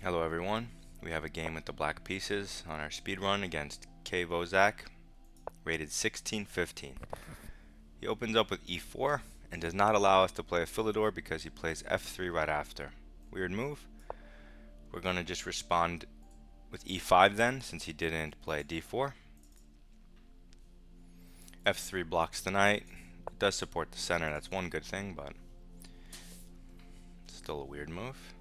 Hello everyone, we have a game with the black pieces on our speedrun against K. Vozak, rated 1615. He opens up with e4 and does not allow us to play a Philidor because he plays f3 right after. Weird move. We're going to just respond with e5 then, since he didn't play d4. f3 blocks the knight. It does support the center, that's one good thing, but still a weird move.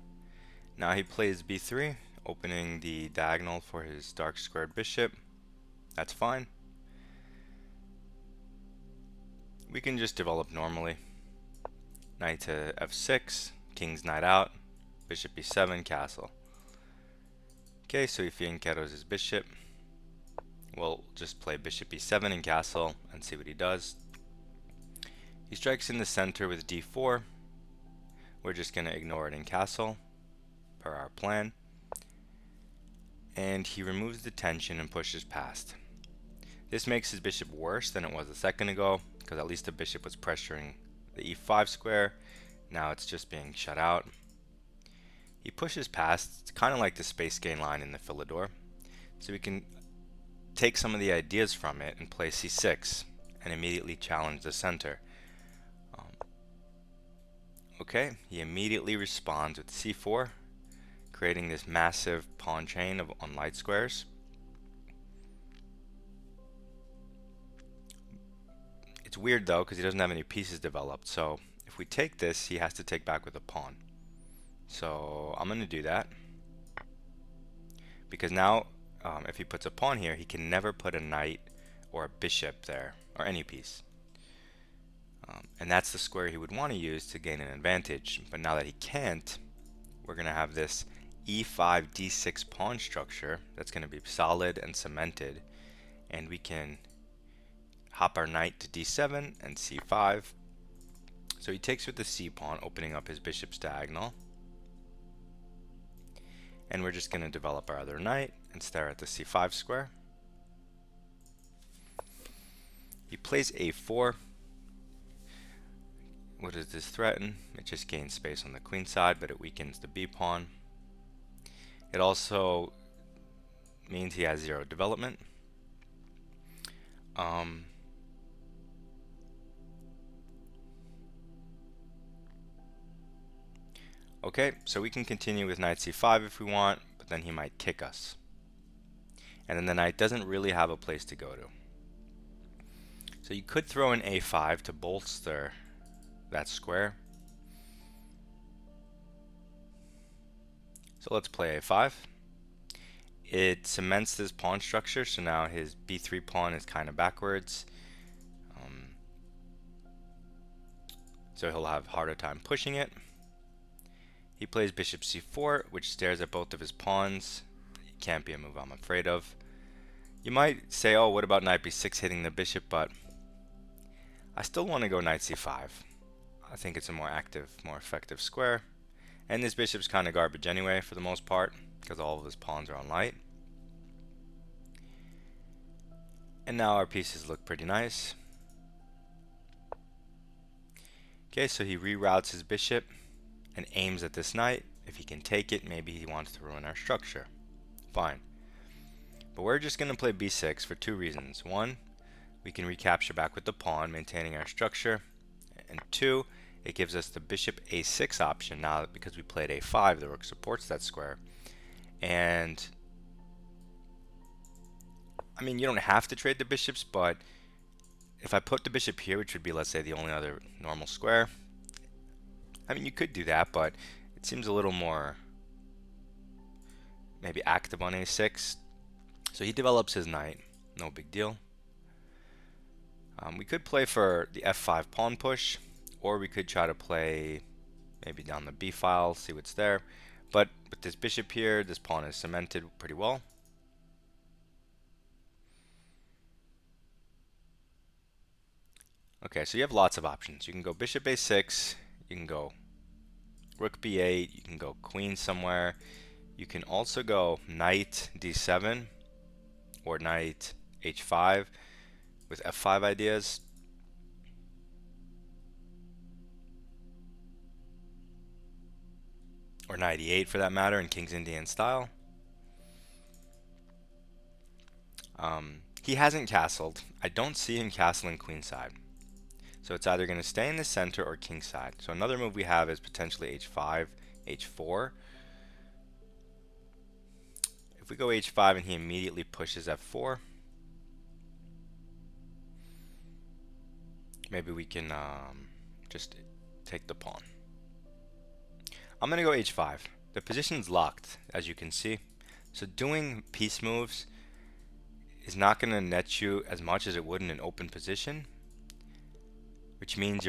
Now he plays b3, opening the diagonal for his dark squared bishop. That's fine. We can just develop normally. Knight to f6, king's knight out, bishop e7, castle. Okay, so if he encaros his bishop, we'll just play bishop e7 and castle and see what he does. He strikes in the center with d4. We're just going to ignore it in castle, per our plan. And he removes the tension and pushes past. This makes his bishop worse than it was a second ago, because at least the bishop was pressuring the e5 square. Now it's just being shut out. He pushes past. It's kind of like the space gain line in the Philidor. So we can take some of the ideas from it and play c6 and immediately challenge the center. Okay, he immediately responds with c4, creating this massive pawn chain on light squares. It's weird though, because he doesn't have any pieces developed, so if we take this, he has to take back with a pawn. So I'm going to do that, because now if he puts a pawn here, he can never put a knight or a bishop there, or any piece. And that's the square he would want to use to gain an advantage, but now that he can't, we're going to have this e5 d6 pawn structure that's going to be solid and cemented, and we can hop our knight to d7 and c5. So he takes with the c pawn, opening up his bishop's diagonal. And we're just going to develop our other knight and stare at the c5 square. He plays a4. What does this threaten? It just gains space on the queen side, but it weakens the b pawn. It also means he has zero development. Okay, so we can continue with knight c5 if we want, but then he might kick us. And then the knight doesn't really have a place to go to. So you could throw in a5 to bolster that square. So let's play a5. It cements this pawn structure, so now his b3 pawn is kind of backwards. So he'll have a harder time pushing it. He plays bishop c4, which stares at both of his pawns. It can't be a move I'm afraid of. You might say, oh, what about knight b6 hitting the bishop, but I still want to go knight c5. I think it's a more active, more effective square. And this bishop's kind of garbage anyway, for the most part, because all of his pawns are on light. And now our pieces look pretty nice. Okay, so he reroutes his bishop and aims at this knight. If he can take it, maybe he wants to ruin our structure. Fine. But we're just going to play b6 for two reasons. One, we can recapture back with the pawn, maintaining our structure. And two, it gives us the bishop a6 option now because we played a5. The rook supports that square. And I mean, you don't have to trade the bishops, but if I put the bishop here, which would be, let's say, the only other normal square, I mean, you could do that, but it seems a little more maybe active on a6. So he develops his knight, no big deal. We could play for the f5 pawn push, or we could try to play maybe down the b file, see what's there. But with this bishop here, this pawn is cemented pretty well. Okay, so you have lots of options. You can go bishop a6, you can go rook b8, you can go queen somewhere. You can also go knight d7 or knight h5 with f5 ideas. or knight e8 for that matter, in King's Indian style. He hasn't castled. I don't see him castling queenside. So it's either going to stay in the center or kingside. So another move we have is potentially h5, h4. If we go h5 and he immediately pushes f4, maybe we can just take the pawn. I'm going to go h5. The position's locked, as you can see. So doing piece moves is not going to net you as much as it would in an open position, which means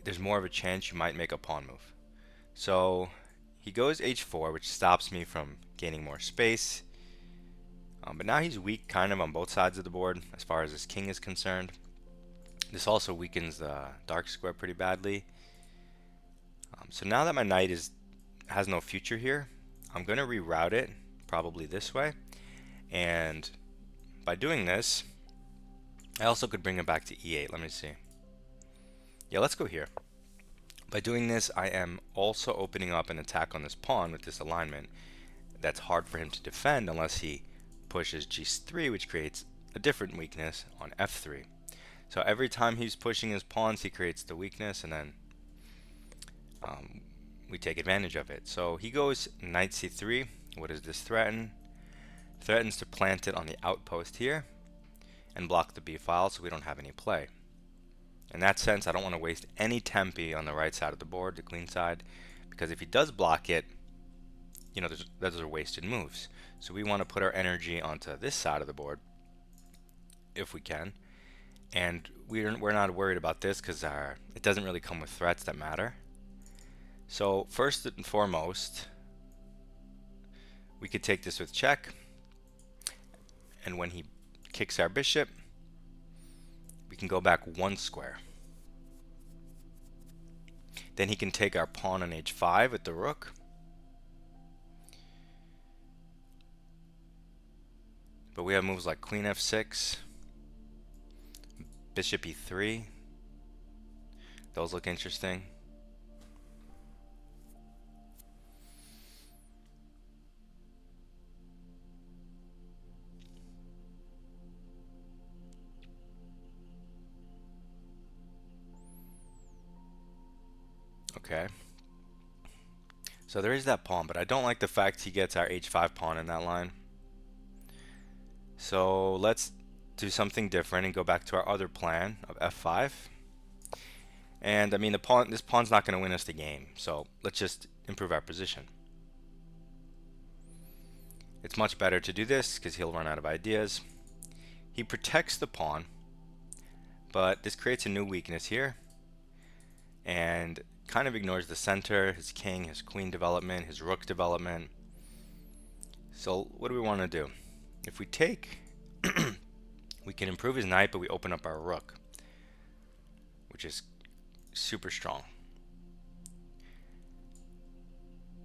there's more of a chance you might make a pawn move. So he goes h4, which stops me from gaining more space. But now he's weak kind of on both sides of the board as far as his king is concerned. This also weakens the dark square pretty badly. So now that my knight has no future here, I'm going to reroute it probably this way. And by doing this, I also could bring it back to e8. Let me see. Yeah, let's go here. By doing this, I am also opening up an attack on this pawn with this alignment that's hard for him to defend unless he pushes g3, which creates a different weakness on f3. So every time he's pushing his pawns, he creates the weakness, and then we take advantage of it. So he goes knight c3. What does this threaten? Threatens to plant it on the outpost here and block the b file so we don't have any play. In that sense, I don't want to waste any tempi on the right side of the board, the queen side, because if he does block it, those are wasted moves. So we want to put our energy onto this side of the board if we can, and we're not worried about this because it doesn't really come with threats that matter. So first and foremost, we could take this with check, and when he kicks our bishop, we can go back one square. Then he can take our pawn on h5 with the rook. But we have moves like queen f6, bishop e3. Those look interesting. Okay. So there is that pawn, but I don't like the fact he gets our h5 pawn in that line. So let's do something different and go back to our other plan of f5. And I mean, this pawn's not going to win us the game, so let's just improve our position. It's much better to do this because he'll run out of ideas. He protects the pawn, but this creates a new weakness here and kind of ignores the center, his king, his queen development, his rook development. So what do we want to do? If we take, we can improve his knight, but we open up our rook, which is super strong.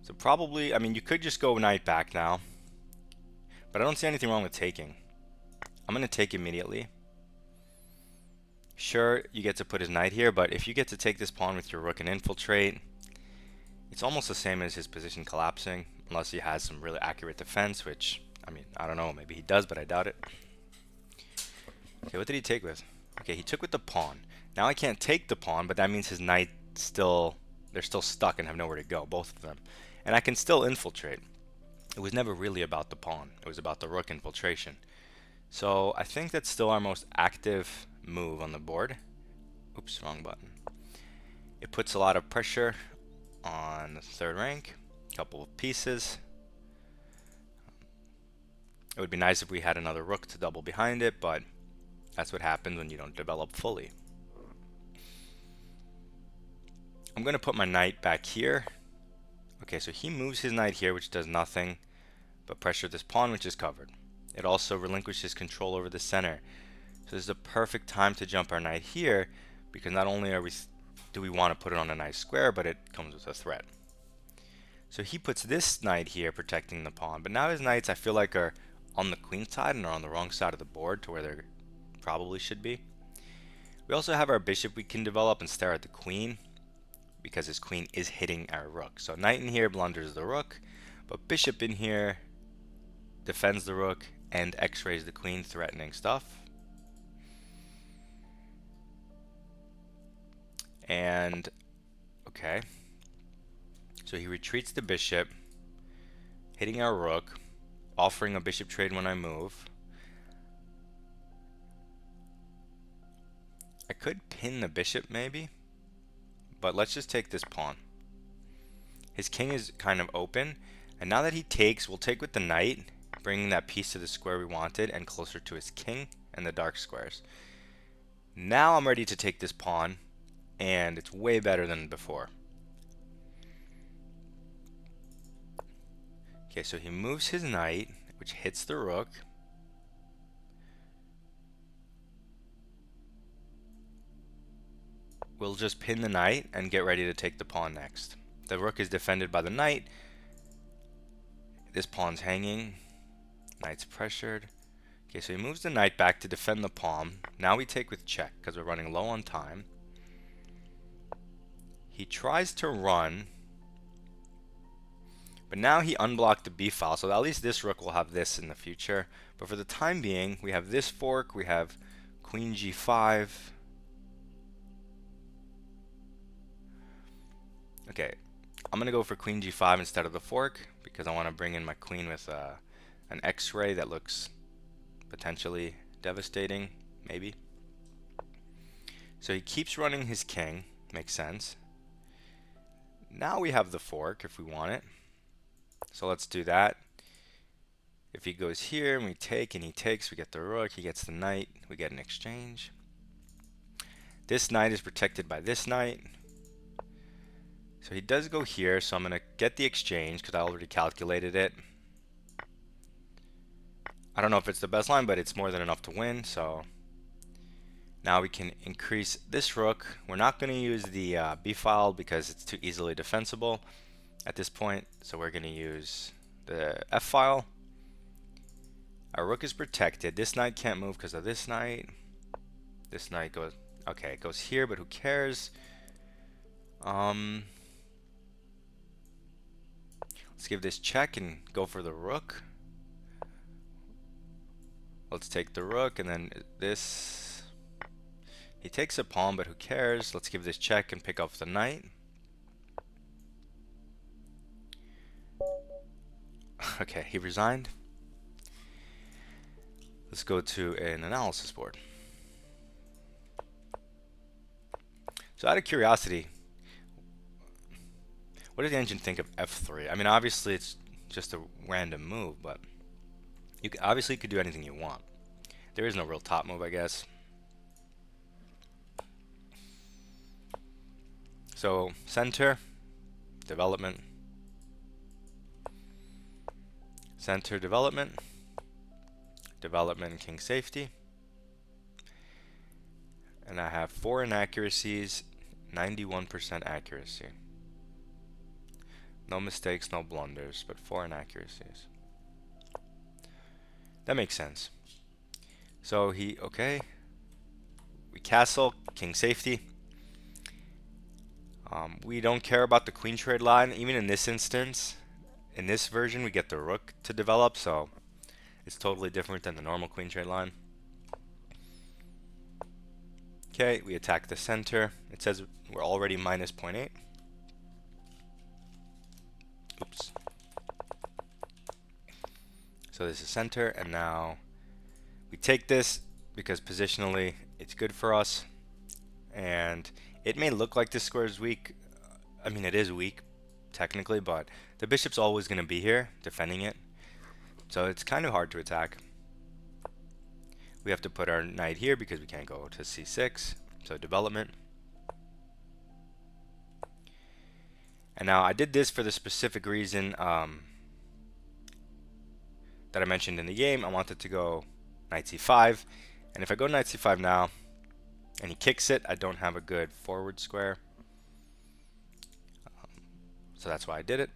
So probably, I mean, you could just go knight back now, but I don't see anything wrong with taking. I'm going to take immediately. Sure, you get to put his knight here, but if you get to take this pawn with your rook and infiltrate, it's almost the same as his position collapsing, unless he has some really accurate defense, which, I mean, I don't know, maybe he does, but I doubt it. Okay, what did he take with? Okay, he took with the pawn. Now I can't take the pawn, but that means his knight they're still stuck and have nowhere to go, both of them. And I can still infiltrate. It was never really about the pawn. It was about the rook infiltration. So I think that's still our most active move on the board. Oops, wrong button. It puts a lot of pressure on the third rank, a couple of pieces. It would be nice if we had another rook to double behind it, but that's what happens when you don't develop fully. I'm going to put my knight back here. Okay, so he moves his knight here, which does nothing but pressure this pawn, which is covered. It also relinquishes control over the center. So this is the perfect time to jump our knight here, because not only do we want to put it on a nice square, but it comes with a threat. So he puts this knight here protecting the pawn, but now his knights I feel like are on the queen side and are on the wrong side of the board to where they probably should be. We also have our bishop we can develop and stare at the queen, because his queen is hitting our rook. So knight in here blunders the rook, but bishop in here defends the rook and x-rays the queen, threatening stuff. And okay, so he retreats the bishop, hitting our rook, offering a bishop trade when I move. I could pin the bishop maybe, but let's just take this pawn. His king is kind of open, and now that he takes, we'll take with the knight, bringing that piece to the square we wanted and closer to his king and the dark squares. Now I'm ready to take this pawn, and it's way better than before. Okay, so he moves his knight, which hits the rook. We'll just pin the knight and get ready to take the pawn next. The rook is defended by the knight. This pawn's hanging. Knight's pressured. Okay, so he moves the knight back to defend the pawn. Now we take with check because we're running low on time. He tries to run, but now he unblocked the b file, so at least this rook will have this in the future. But for the time being, we have this fork, we have queen g5. Okay, I'm gonna go for queen g5 instead of the fork because I want to bring in my queen with an x-ray that looks potentially devastating, maybe. So he keeps running his king, makes sense. Now we have the fork if we want it. So let's do that. If he goes here and we take and he takes, we get the rook, he gets the knight, we get an exchange. This knight is protected by this knight. So he does go here, so I'm going to get the exchange because I already calculated it. I don't know if it's the best line, but it's more than enough to win. So now we can increase this rook. We're not going to use the b file because it's too easily defensible at this point. So we're going to use the f file. Our rook is protected. This knight can't move because of this knight. This knight goes, okay, it goes here, but who cares? Let's give this check and go for the rook. Let's take the rook and then this. He takes a pawn, but who cares? Let's give this check and pick up the knight. Okay, he resigned. Let's go to an analysis board. So out of curiosity, what did the engine think of f3? I mean, obviously it's just a random move, but you obviously could do anything you want. There is no real top move, I guess. So center, development, center, development, development, king safety. And I have 4 inaccuracies, 91% accuracy. No mistakes, no blunders, but 4 inaccuracies. That makes sense. So okay. We castle, king safety. We don't care about the queen trade line. Even in this instance, in this version, we get the rook to develop, so it's totally different than the normal queen trade line. Okay, we attack the center. It says we're already minus 0.8. Oops. So this is center, and now we take this because positionally it's good for us. And it may look like this square is weak. I mean, it is weak technically, but the bishop's always going to be here defending it. So it's kind of hard to attack. We have to put our knight here because we can't go to c6. So development. And now I did this for the specific reason that I mentioned in the game. I wanted to go knight c5. And if I go knight c5 now, and he kicks it, I don't have a good forward square. So that's why I did it.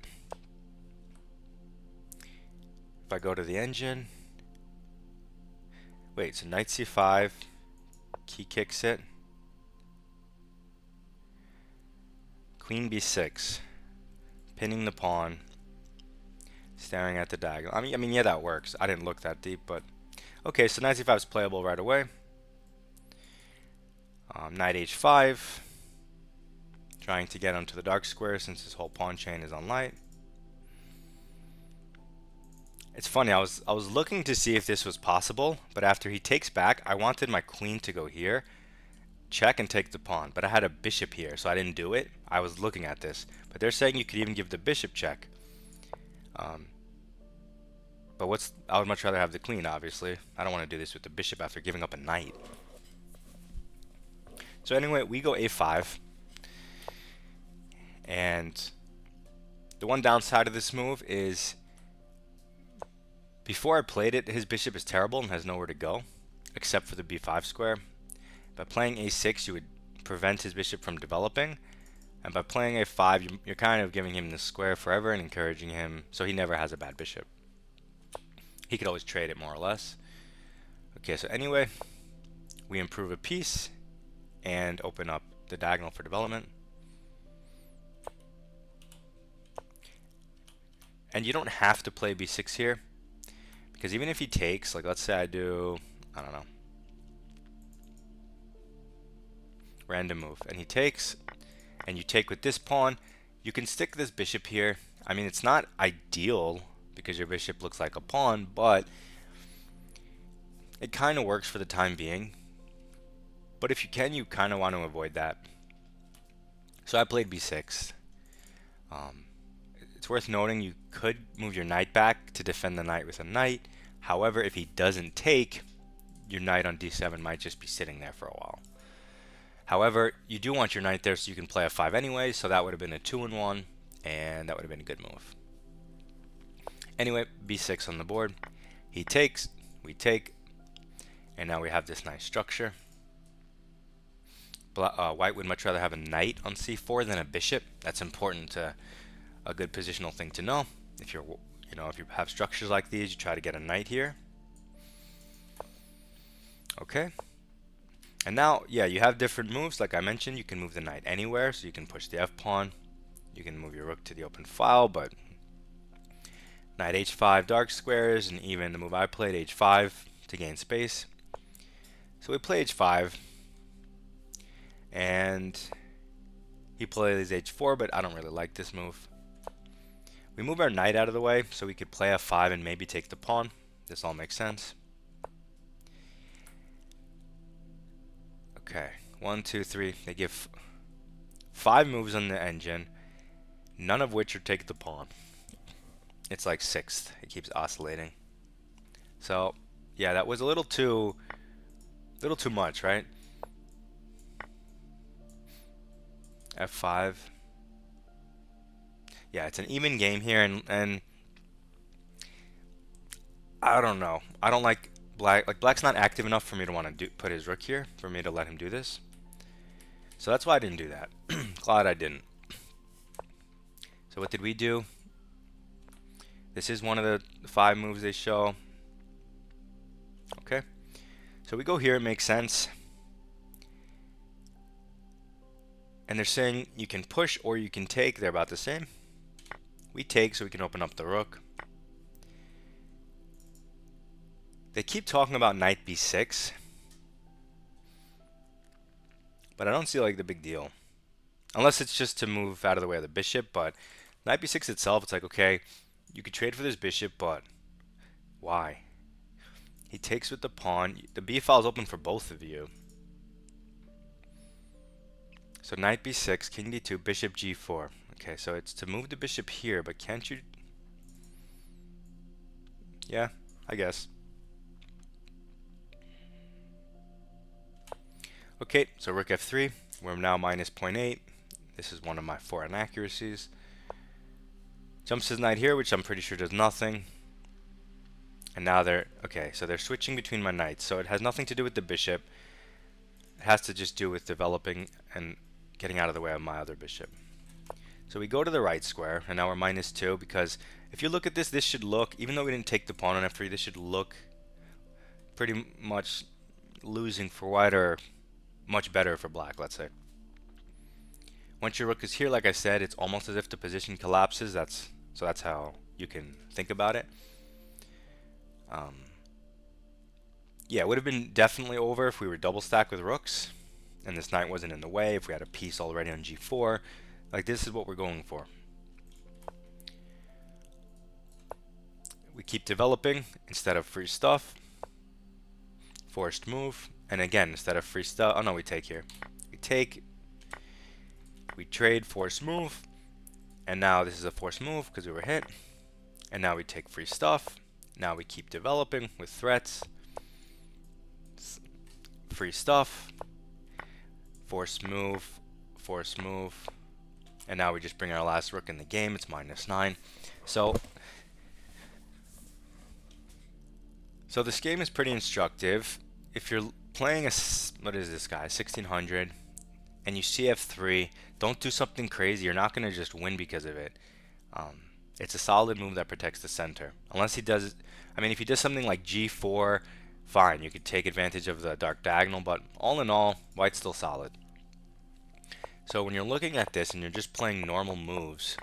If I go to the engine, wait, so knight c5, he kicks it. queen b6, pinning the pawn, staring at the diagonal. I mean, yeah, that works. I didn't look that deep, but okay. So knight c5 is playable right away. Knight h5, trying to get onto the dark square since his whole pawn chain is on light. It's funny, I was looking to see if this was possible, but after he takes back, I wanted my queen to go here, check and take the pawn, but I had a bishop here, so I didn't do it. I was looking at this, but they're saying you could even give the bishop check. But I would much rather have the queen, obviously. I don't want to do this with the bishop after giving up a knight. So anyway, we go a5. And the one downside of this move is, before I played it, his bishop is terrible and has nowhere to go, except for the b5 square. By playing a6, you would prevent his bishop from developing. And by playing a5, you're kind of giving him the square forever and encouraging him, so he never has a bad bishop. He could always trade it, more or less. Okay, so anyway, we improve a piece and open up the diagonal for development. And you don't have to play b6 here, because even if he takes, like let's say I do, I don't know, random move, and he takes, and you take with this pawn, you can stick this bishop here. I mean, it's not ideal because your bishop looks like a pawn, but it kind of works for the time being. But if you can, you kind of want to avoid that. So I played b6. It's worth noting you could move your knight back to defend the knight with a knight. However, if he doesn't take, your knight on d7 might just be sitting there for a while. However, you do want your knight there so you can play f5 anyway, so that would have been a 2-in-1, and that would have been a good move. Anyway, b6 on the board. He takes, we take, and now we have this nice structure. White would much rather have a knight on c4 than a bishop. That's important to a good positional thing to know. If you're, if you have structures like these, you try to get a knight here. Okay. And now, yeah, you have different moves. Like I mentioned, you can move the knight anywhere, so you can push the f-pawn. You can move your rook to the open file, but knight h5 dark squares, and even the move I played, h5, to gain space. So we play h5, and he plays h4, but I don't really like this move. We move our knight out of the way, so we could play f5 and maybe take the pawn. This all makes sense. Okay, 1, 2, 3. They give 5 moves on the engine, none of which are take the pawn. It's like 6th. It keeps oscillating. So, yeah, that was a little too much, right? f5. Yeah, it's an even game here, and I don't know. I don't like black. Like, black's not active enough for me to want to put his rook here, for me to let him do this. So that's why I didn't do that. Glad I didn't. So what did we do? This is one of the 5 moves they show. Okay. So we go here, it makes sense. And they're saying you can push or you can take. They're about the same. We take so we can open up the rook. They keep talking about knight b6, but I don't see like the big deal. Unless it's just to move out of the way of the bishop, but knight b6 itself, it's like, okay, you could trade for this bishop, but why? He takes with the pawn. The b file is open for both of you. So knight b6, king d2, bishop g4. Okay, so it's to move the bishop here, but can't you? Yeah, I guess. Okay, so rook f3. We're now minus 0.8. This is one of my 4 inaccuracies. Jumps his knight here, which I'm pretty sure does nothing. And now they're, okay, so they're switching between my knights. So it has nothing to do with the bishop. It has to just do with developing and getting out of the way of my other bishop. So we go to the right square, and now we're minus 2, because if you look at this, this should look, even though we didn't take the pawn on f3, this should look pretty much losing for white, or much better for black, let's say. Once your rook is here, like I said, it's almost as if the position collapses. So that's how you can think about it. Yeah, it would have been definitely over if we were double stacked with rooks and this knight wasn't in the way. If we had a piece already on g4, like this is what we're going for. We keep developing instead of free stuff. Forced move, and again, instead of free stuff, oh no, we take here. We trade, forced move, and now this is a forced move because we were hit. And now we take free stuff. Now we keep developing with threats. Free stuff, forced move, and now we just bring our last rook in the game. It's -9. So this game is pretty instructive. If you're playing what is this guy, 1600, and you cf3, don't do something crazy. You're not going to just win because of it. It's a solid move that protects the center. Unless he does, I mean, if he does something like g4, fine, you could take advantage of the dark diagonal, but all in all, white's still solid. So when you're looking at this and you're just playing normal moves,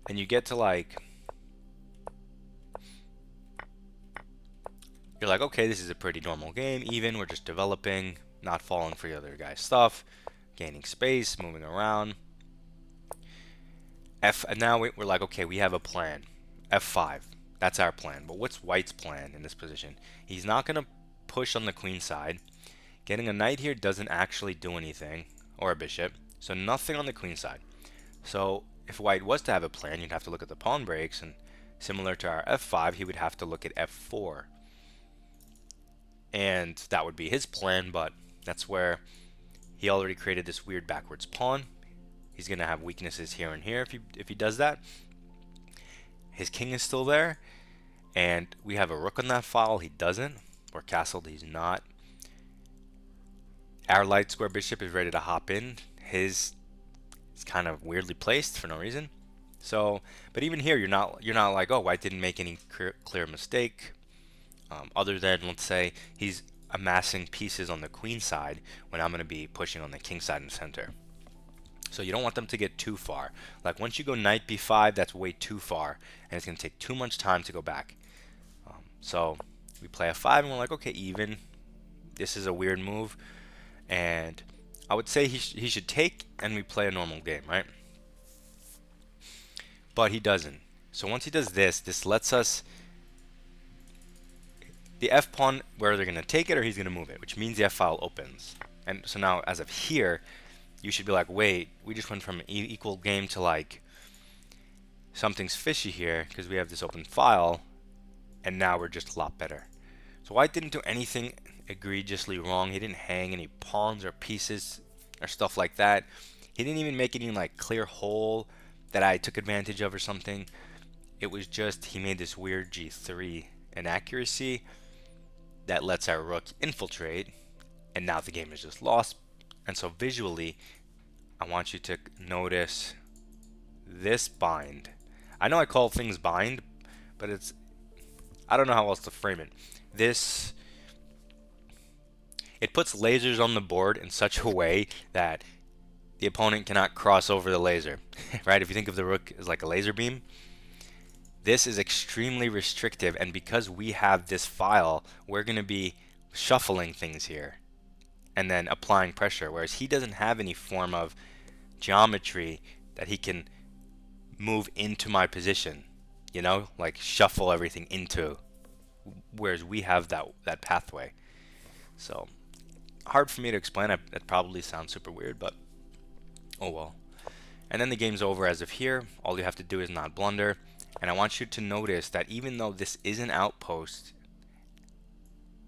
and you get to like, you're like, okay, this is a pretty normal game, even, we're just developing, not falling for the other guy's stuff, gaining space, moving around. And now we're like, okay, we have a plan. F5. That's our plan. But what's white's plan in this position? He's not going to push on the queen side. Getting a knight here doesn't actually do anything, or a bishop. So nothing on the queen side. So if white was to have a plan, you'd have to look at the pawn breaks, and similar to our F5, he would have to look at F4. And that would be his plan, but that's where he already created this weird backwards pawn. He's going to have weaknesses here and here if he does that. His king is still there, and we have a rook on that file. He doesn't. Or castled, he's not. Our light square bishop is ready to hop in. His is kind of weirdly placed for no reason. So, but even here, you're not like, oh, white didn't make any clear mistake. Other than, let's say, he's amassing pieces on the queen side when I'm going to be pushing on the king side and center. So you don't want them to get too far. Like once you go knight b5, that's way too far, and it's going to take too much time to go back. So we play f5, and we're like, okay, even. This is a weird move, and I would say he should take, and we play a normal game, right? But he doesn't. So once he does this, this lets us. The f pawn, where they're going to take it or he's going to move it, which means the f file opens. And so now, as of here, you should be like, wait, we just went from an equal game to like something's fishy here because we have this open file, and now we're just a lot better. So white didn't do anything egregiously wrong. He didn't hang any pawns or pieces or stuff like that. He didn't even make any like clear hole that I took advantage of or something. It was just he made this weird g3 inaccuracy that lets our rook infiltrate, and now the game is just lost. And so visually, I want you to notice this bind. I know I call things bind, but I don't know how else to frame it. It puts lasers on the board in such a way that the opponent cannot cross over the laser, right? If you think of the rook as like a laser beam, this is extremely restrictive, and because we have this file, we're going to be shuffling things here and then applying pressure, whereas he doesn't have any form of geometry that he can move into my position, you know, like shuffle everything into, whereas we have that pathway. So hard for me to explain. It probably sounds super weird, but oh well. And then the game's over as of here. All you have to do is not blunder. And I want you to notice that even though this is an outpost,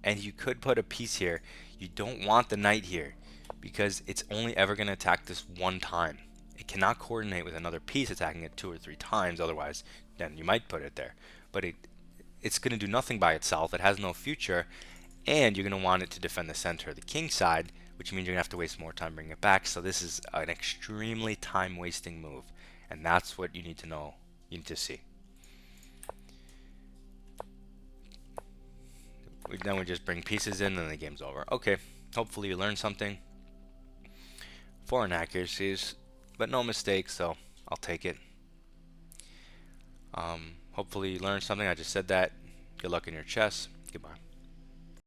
and you could put a piece here, you don't want the knight here, because it's only ever going to attack this one time. It cannot coordinate with another piece attacking it 2 or 3 times, otherwise then you might put it there. But it's going to do nothing by itself. It has no future, and you're going to want it to defend the center of the king side, which means you're going to have to waste more time bringing it back. So this is an extremely time-wasting move, and that's what you need to know, you need to see. Then we just bring pieces in and the game's over. Okay, hopefully you learned something. for inaccuracies, but no mistakes, so I'll take it. Hopefully you learned something. I just said that. Good luck in your chess. Goodbye.